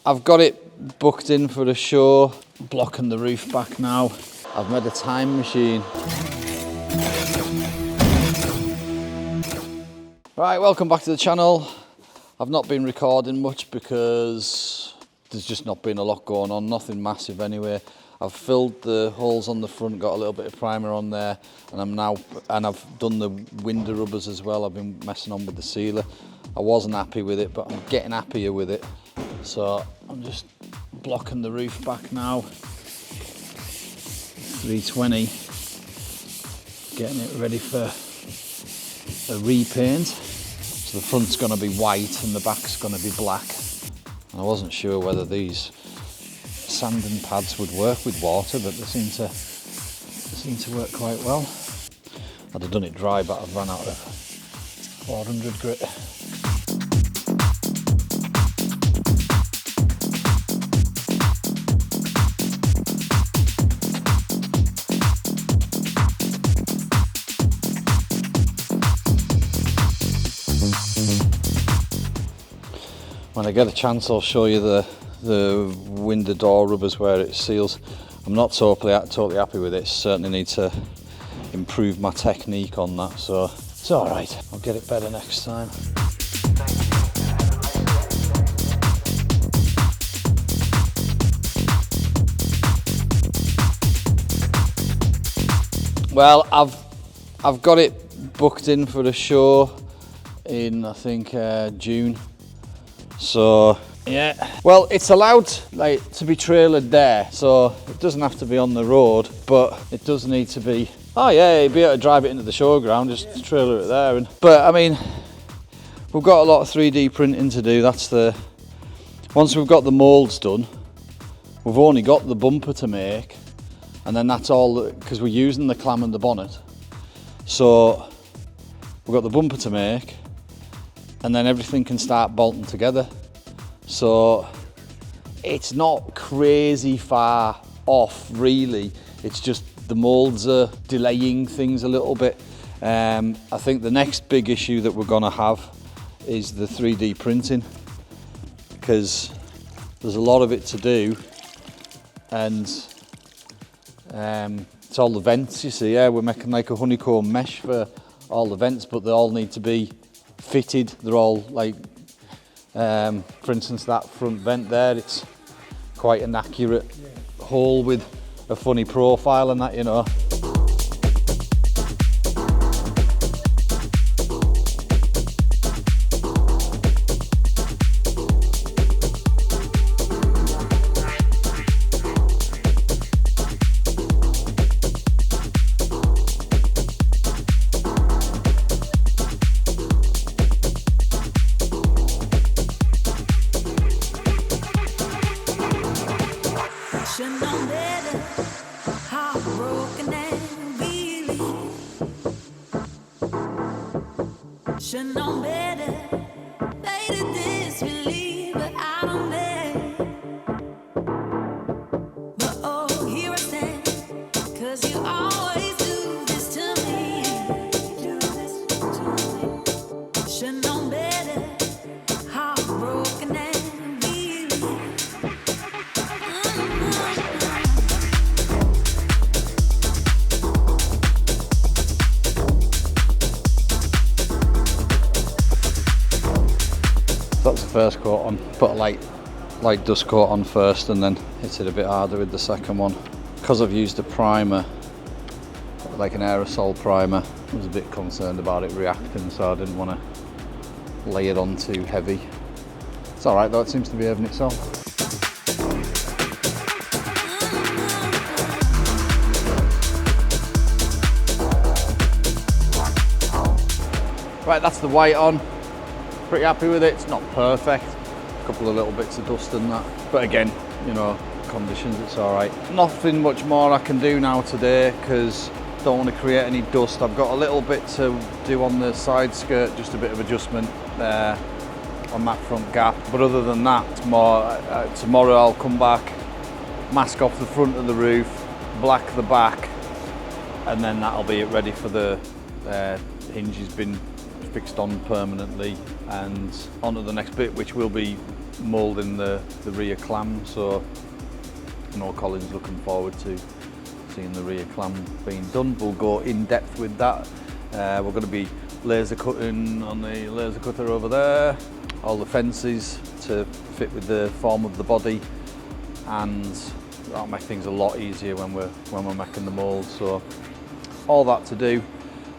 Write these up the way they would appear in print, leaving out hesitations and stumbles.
I've got it booked in for a show, blocking the roof back now. I've made a time machine. Right, welcome back to the channel. I've not been recording much because there's just not been a lot going on, nothing massive anyway. I've filled the holes on the front, got a little bit of primer on there, and I've done the window rubbers as well. I've been messing on with the sealer. I wasn't happy with it, but I'm getting happier with it. So I'm just blocking the roof back now. 320, getting it ready for a repaint. So the front's going to be white and the back's going to be black. And I wasn't sure whether these sanding pads would work with water, but they seem to work quite well. I'd have done it dry, but I've run out of 400 grit. When I get a chance, I'll show you the window door rubbers where it seals. I'm not totally happy with it. Certainly need to improve my technique on that, so it's all right. I'll get it better next time. Well, I've got it booked in for a show in, I think, June. So yeah, well, it's allowed to be trailered there, so it doesn't have to be on the road, but it does need to be. Oh yeah, you'd be able to drive it into the showground, just trailer it there. But I mean, we've got a lot of 3D printing to do. Once we've got the moulds done, we've only got the bumper to make, and then that's all because we're using the clam and the bonnet. So we've got the bumper to make, and then everything can start bolting together. So it's not crazy far off, really. It's just the moulds are delaying things a little bit. I think the next big issue that we're gonna have is the 3D printing, because there's a lot of it to do, and it's all the vents, you see. Yeah, we're making like a honeycomb mesh for all the vents, but they all need to be fitted. They're all like, for instance, that front vent there, it's quite an accurate hole with a funny profile and that, you know. That's the first coat on. Put a light dust coat on first and then hit it a bit harder with the second one. Because I've used a primer, like an aerosol primer, I was a bit concerned about it reacting, so I didn't want to lay it on too heavy. It's alright though, it seems to be behaving itself. Right, that's the white on. Pretty happy with it. It's not perfect. A couple of little bits of dust and that. But again, you know, conditions, it's all right. Nothing much more I can do now today because I don't want to create any dust. I've got a little bit to do on the side skirt, just a bit of adjustment there on that front gap. But other than that, tomorrow I'll come back, mask off the front of the roof, black the back, and then that'll be it ready for the hinges been fixed on permanently, and on to the next bit, which will be moulding the rear clam, so I know Colin's looking forward to seeing the rear clam being done. We'll go in depth with that. We're going to be laser cutting on the laser cutter over there, all the fences to fit with the form of the body, and that'll make things a lot easier when we're making the mould. So all that to do,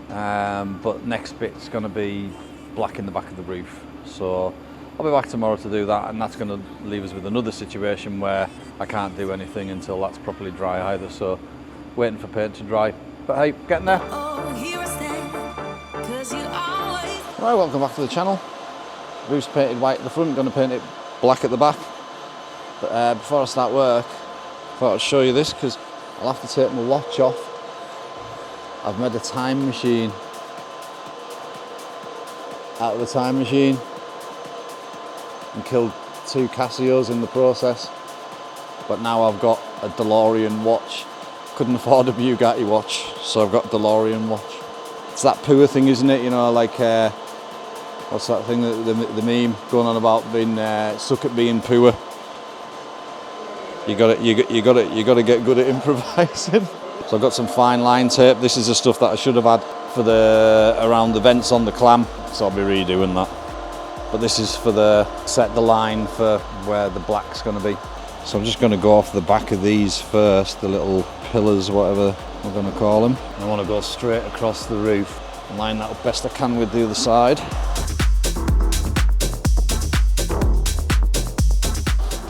but next bit's going to be blacking the back of the roof. So I'll be back tomorrow to do that, and that's going to leave us with another situation where I can't do anything until that's properly dry either. So waiting for paint to dry, but hey, getting there. Right, welcome back to the channel. Roof's painted white at the front, going to paint it black at the back. But before I start work, I thought I'd show you this because I'll have to take my watch off. I've made a time machine out of the time machine and killed 2 Casios in the process. But now I've got a DeLorean watch. Couldn't afford a Bugatti watch, so I've got a DeLorean watch. It's that poor thing, isn't it? You know, like what's that thing, the meme going on about being suck at being poor. You got to get good at improvising. So I've got some fine line tape. This is the stuff that I should have had for around the vents on the clam, so I'll be redoing that. But this is for set the line for where the black's going to be. So I'm just going to go off the back of these first, the little pillars, whatever we're going to call them. I want to go straight across the roof and line that up best I can with the other side.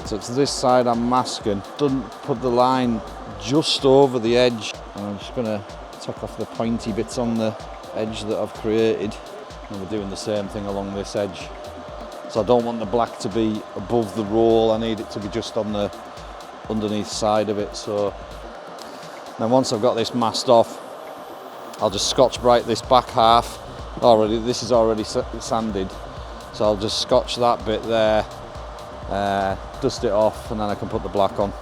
So it's this side I'm masking. Doesn't put the line just over the edge. And I'm just going to take off the pointy bits on the edge that I've created. And we're doing the same thing along this edge. So I don't want the black to be above the roll, I need it to be just on the underneath side of it. So then once I've got this masked off, I'll just Scotch Brite this back half. This is already sanded, so I'll just scotch that bit there, dust it off, and then I can put the black on.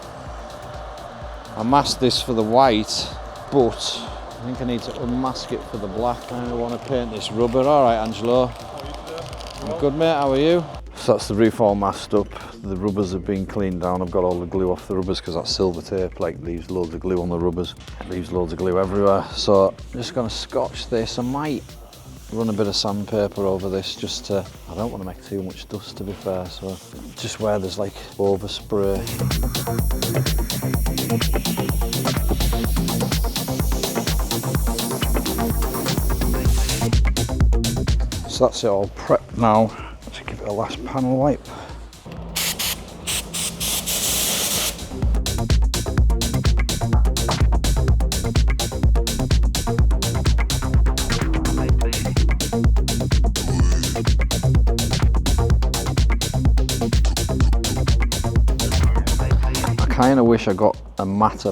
I masked this for the white, but I think I need to unmask it for the black. I want to paint this rubber. All right, Angelo. I'm good, mate, how are you? So that's the roof all masked up. The rubbers have been cleaned down. I've got all the glue off the rubbers because that silver tape leaves loads of glue on the rubbers. It leaves loads of glue everywhere. So I'm just going to scotch this. I might run a bit of sandpaper over this just to, I don't want to make too much dust to be fair, so just where there's like overspray. So that's it all prepped now. Let's give it a last panel wipe. I kind of wish I got a matte,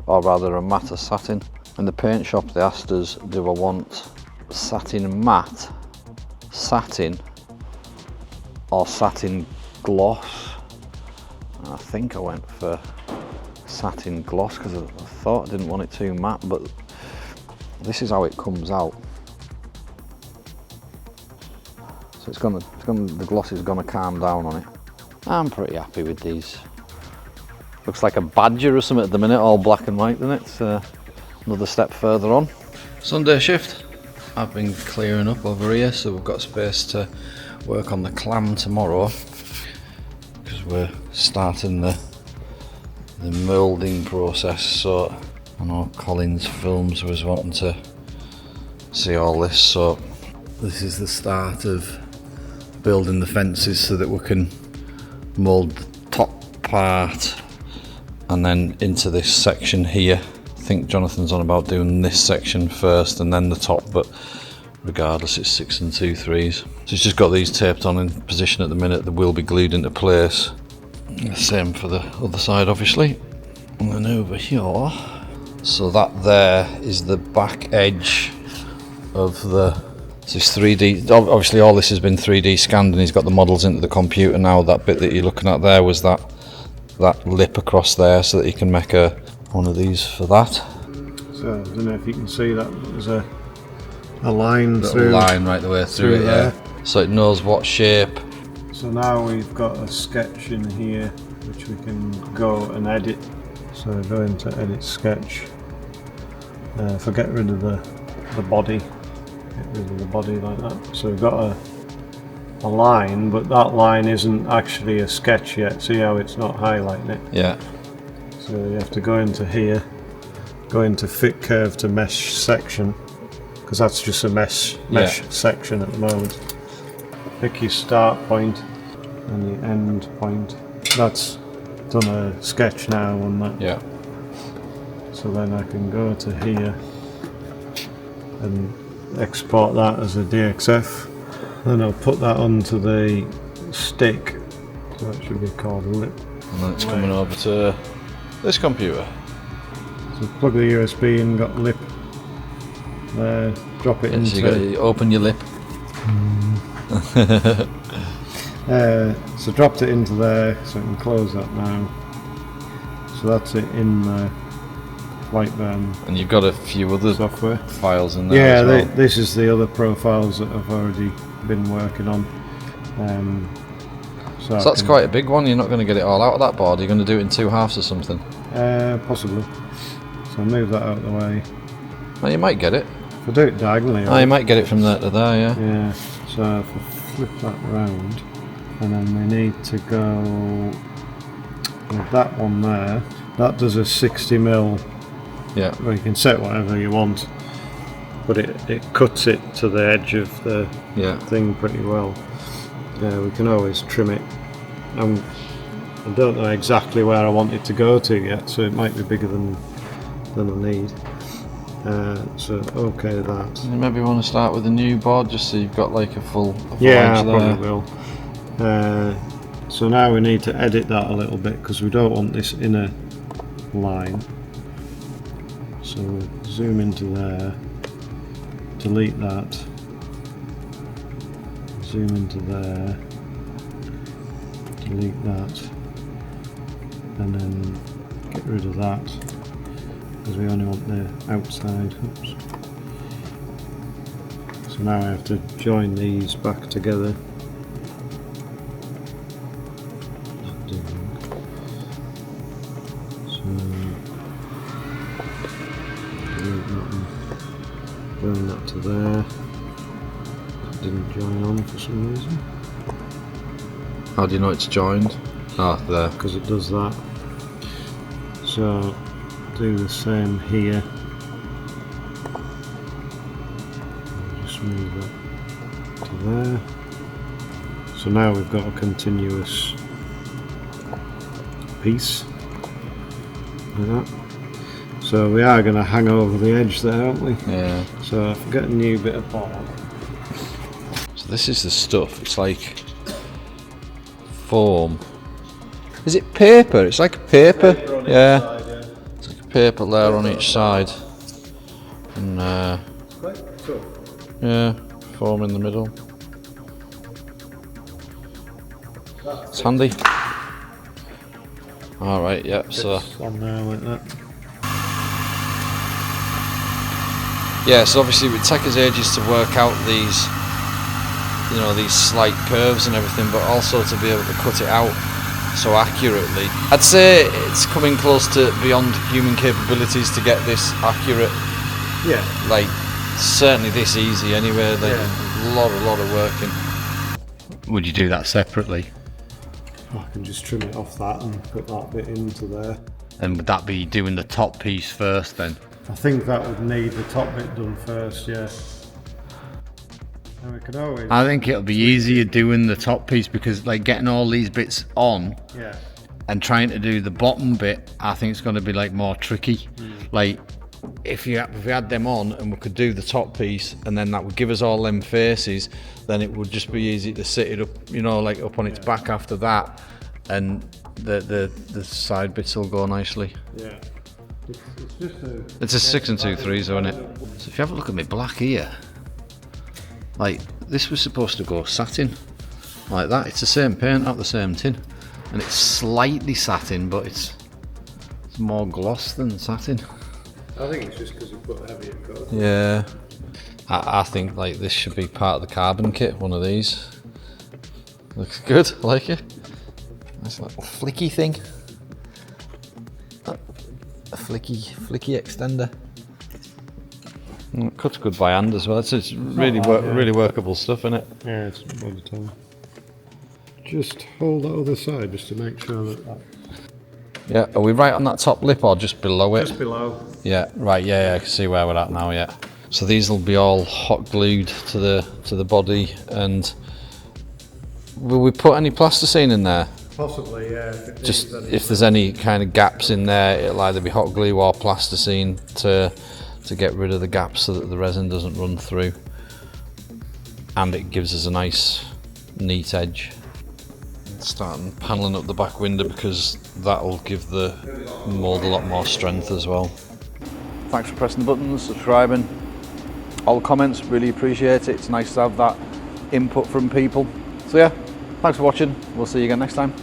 or rather a matte satin. In the paint shop they asked us, do I want satin matte, satin or satin gloss? And I think I went for satin gloss because I thought I didn't want it too matte, but this is how it comes out. So the gloss is gonna calm down on it. I'm pretty happy with these. Looks like a badger or something at the minute, all black and white, doesn't it? It's another step further on. Sunday shift. I've been clearing up over here, so we've got space to work on the clam tomorrow because we're starting the moulding process. So I know Colin's films was wanting to see all this, so this is the start of building the fences so that we can mould the top part and then into this section here. I think Jonathan's on about doing this section first and then the top, but regardless it's 6 2/3. So it's just got these taped on in position at the minute. They will be glued into place. The same for the other side obviously. And then over here, so that there is the back edge of this 3D. Obviously all this has been 3D scanned and he's got the models into the computer now. That bit that you're looking at there was that lip across there, so that you can make one of these for that. So I don't know if you can see that there's a line through. Line right the way through it, yeah. So it knows what shape So now we've got a sketch in here which we can go and edit. So go into edit sketch. Get rid of the body. Get rid of the body like that. So we've got a line, but that line isn't actually a sketch yet. See how it's not highlighting it? Yeah. So you have to go into here, go into fit curve to mesh section, because that's just a mesh section at the moment. Pick your start point and the end point. That's done a sketch now on that. Yeah. So then I can go to here and export that as a DXF. Then I'll put that onto the stick. So that should be called a lip. And then it's coming over to this computer. So plug the USB in, got lip there, drop it into... So you got to open your lip. So dropped it into there, so I can close that now. So that's it in the Lightburn. And you've got a few other software files in there as well. This is the other profiles that I've already been working on. So that's quite a big one. You're not going to get it all out of that board. You're going to do it in two halves or something. Possibly. So I'll move that out of the way. Well, you might get it. If I do it diagonally. You might get it from there to there, yeah. Yeah. So if I flip that round, and then we need to go with that one there. That does a 60mm. Yeah. Well, you can set whatever you want, but it cuts it to the edge of the thing pretty well. Yeah, we can always trim it. I don't know exactly where I want it to go to yet, so it might be bigger than I need. So okay, that. You maybe want to start with a new board just so you've got like a full edge there. I probably will. So now we need to edit that a little bit because we don't want this inner line. So zoom into there, delete that, zoom into there, delete that, and then get rid of that because we only want the outside. Oops. So now I have to join these back together. Join that to there. That didn't join on for some reason. How do you know it's joined? Ah, there. Because it does that. So do the same here. Just move that to there. So now we've got a continuous piece like that. So we are going to hang over the edge there, aren't we? Yeah. So if I get a new bit of board. So this is the stuff. It's like foam. Is it paper? It's like paper. Yeah. Side, yeah. It's like a paper layer on each side. And It's quite tough. yeah, foam in the middle. It's handy. Alright, yeah, so on there like that. yeah, so obviously it would take us ages to work out these, you know, these slight curves and everything, but also to be able to cut it out so accurately. I'd say it's coming close to beyond human capabilities to get this accurate. Yeah. Like, certainly this easy anyway. Like, a lot of work in. Would you do that separately? I can just trim it off that and put that bit into there. And would that be doing the top piece first then? I think that would need the top bit done first, yeah. And we could always... I think it'll be easier doing the top piece because like getting all these bits on and trying to do the bottom bit, I think it's going to be like more tricky. Like if we had them on and we could do the top piece and then that would give us all them faces, then it would just be easy to sit it up, you know, like up on its back after that, and the side bits will go nicely. Yeah. It's just a... It's a 6 and 2/3, isn't it? So if you have a look at me black here, like this was supposed to go satin, like that. It's the same paint, not the same tin, and it's slightly satin, but it's more gloss than satin. I think it's just because you put heavier coat. Yeah. I think like this should be part of the carbon kit, one of these. Looks good, I like it. Nice little flicky thing. A flicky extender. It cuts good by hand as well. It's really really workable stuff, isn't it? Yeah, it's by the time. Just hold the other side just to make sure that. Yeah, are we right on that top lip or just below it? Just below. Yeah, right. Yeah, I can see where we're at now. Yeah. So these will be all hot glued to the body, and will we put any plasticine in there? Possibly, yeah. Just if there's any kind of gaps in there, it'll either be hot glue or plasticine to get rid of the gaps so that the resin doesn't run through, and it gives us a nice neat edge. Starting paneling up the back window because that'll give the mould a lot more strength as well. Thanks for pressing the buttons, subscribing, all the comments, really appreciate it. It's nice to have that input from people. So yeah, thanks for watching, we'll see you again next time.